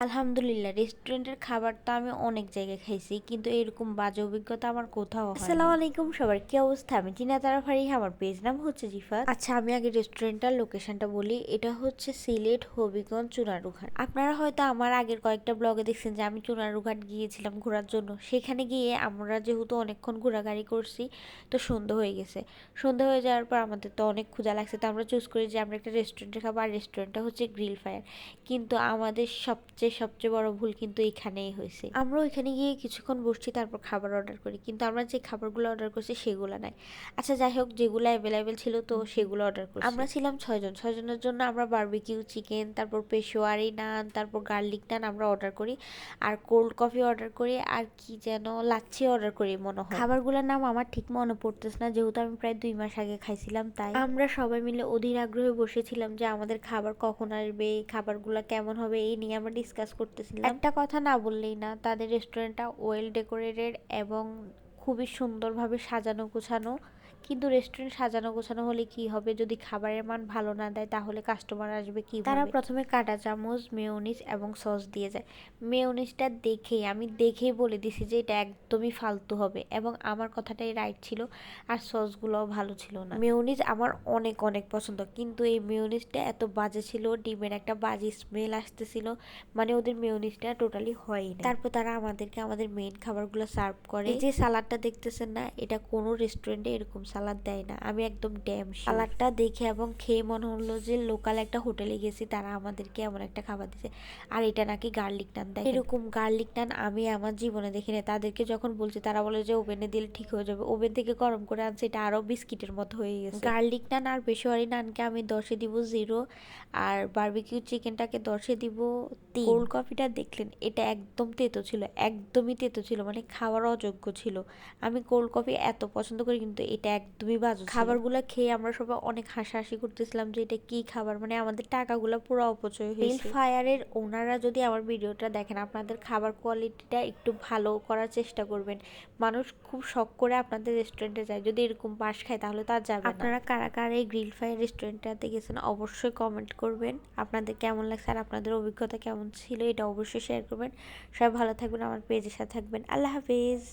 আলহামদুলিল্লাহ, রেস্টুরেন্টের খাবার তো আমি অনেক জায়গায় খাইছি, কিন্তু এরকম বাজে অভিজ্ঞতা আমার কোথাও হয়নি। আসসালামু আলাইকুম সবার, কি অবস্থা? আমি টিনা তারা ফারিহা, আমার পেজ নাম হচ্ছে জিফাত। আচ্ছা, আমি আগে রেস্টুরেন্টটার লোকেশনটা বলি। এটা হচ্ছে সিলেট হবিগঞ্জ চুনারুঘাট। আপনারা হয়তো আমার আগের কয়েকটা ব্লগে দেখছেন যে আমি চুনারুঘাট গিয়েছিলাম ঘোরার জন্য। সেখানে গিয়ে আমরা যেহেতু অনেকক্ষণ ঘোরাঘুরি করছি, তো সন্ধ্যা হয়ে গেছে। সন্ধ্যা হয়ে যাওয়ার পর আমাদের তো অনেক ক্ষুধা লাগছে, তো আমরা চুজ করি যে আমরা একটা রেস্টুরেন্টে খাবো। আর রেস্টুরেন্টটা হচ্ছে গ্রিল ফায়ার। কিন্তু আমাদের সবচেয়ে বড় ভুল কিন্তু এখানেই হয়েছে। আমরা ওইখানে গিয়ে কিছুক্ষণ বসছি, তারপর খাবার অর্ডার করি, কিন্তু আমরা যে খাবারগুলো অর্ডার করছি সেগুলো নাই। আচ্ছা, যাই হোক, যেগুলো অ্যাভেলেবেল ছিল তো সেগুলো অর্ডার করছি। আমরা ছিলাম 6 জন। 6 জনের জন্য আমরা বারবিকিউ চিকেন, তারপর পেশোয়ারি নান, তারপর গার্লিক নান আমরা অর্ডার করি, আর কোল্ড কফি অর্ডার করি, আর কি যেন লাচ্ছি অর্ডার করি মনে হয়। খাবারগুলোর নাম আমার ঠিক মনে পড়তেছে না, যেহেতু আমি প্রায় 2 মাস আগে খাইছিলাম। তাই আমরা সবাই মিলে অধীর আগ্রহে বসেছিলাম যে আমাদের খাবার কখন আসবে, খাবারগুলো কেমন হবে, এই নিয়ে আমরা ডিসকাস করতেছিলাম। একটা কথা না বললেই না, তাদের রেস্টুরেন্টটা ওয়েল ডেকোরেটেড এবং খুবই সুন্দরভাবে সাজানো গোছানো। কিন্তু রেস্টুরেন্ট সাজানো গোছানো হলে কি হবে, যদি খাবারের মান ভালো না দেয় তাহলে কাস্টমার আসবে কিভাবে? তারা প্রথমে কাঁটা চামচ, মেয়োনিজ এবং সস দিয়ে যায়। মেয়োনিজটা আমি দেখেই বলে দিছি যে এটা একদমই ফালতু হবে, এবং আমার কথাটাই রাইট ছিল। আর সসগুলোও ভালো ছিল না। মেয়োনিজ আমার অনেক অনেক পছন্দ, কিন্তু এই মেয়োনিজটা এত বাজে ছিল, ডিমের একটা বাজে স্মেল আসতেছিল। মানে ওদের মেয়োনিজটা টোটালি হয়ই না। তারপর তারা আমাদেরকে আমাদের মেইন খাবারগুলো সার্ভ করে। এই যে সালাডটা দেখতেছেন না, এটা কোনো রেস্টুরেন্টে এরকম সালাদ দেয় না, আমি একদম ড্যাম শিওর। সালাডটা দেখে এবং খেয়ে মনে হলো যে লোকাল একটা হোটেলে গেছি, তারা আমাদেরকে এমন একটা খাবার দিছে। আর এটা নাকি গার্লিক নান। দেয় এরকম গার্লিক নান আমি আমার জীবনে দেখিনি। তাদেরকে যখন বলছি, তারা বলে যে ওভেনে দিলে ঠিক হয়ে যাবে। ওভেন থেকে গরম করে আনছে, এটা আরো বিস্কিটের মতো হয়ে গেছে। গার্লিক নান আর পেশোয়ারি নানকে আমি 10-এ দিব 0, আর বারবিকিউ চিকেনটাকে 10-এ দিব 3। কোল্ড কফিটা দেখলেন, এটা একদম তেতো ছিল, একদমই তেতো ছিল, মানে খাওয়ার অযোগ্য ছিল। আমি কোল্ড কফি এত পছন্দ করি, কিন্তু এটা একদমই বাজে ছিল। খাবারগুলো খেয়ে আমরা সবাই অনেক হাসাহাসি করতেছিলাম যে এটা কি খাবার, মানে আমাদের টাকাগুলো পুরো অপচয় হয়েছে। গ্রিল ফায়ারের ওনারা যদি আমার ভিডিওটা দেখেন, আপনাদের খাবার কোয়ালিটিটা একটু ভালো করার চেষ্টা করবেন। মানুষ খুব শখ করে আপনাদের রেস্টুরেন্টে যায়, যদি এরকম পাশ খায় তাহলে তো আর যাবে না। আপনারা কারা কারা এই গ্রিল ফায়ার রেস্টুরেন্টটাতে গেছেন অবশ্যই কমেন্ট করবেন, আপনাদের কেমন লাগছে আর আপনাদের অভিজ্ঞতা কেমন ছিল এটা অবশ্যই শেয়ার করবেন। সবাই ভালো থাকবেন, আমার পেজের সাথে থাকবেন। আল্লাহ হাফেজ।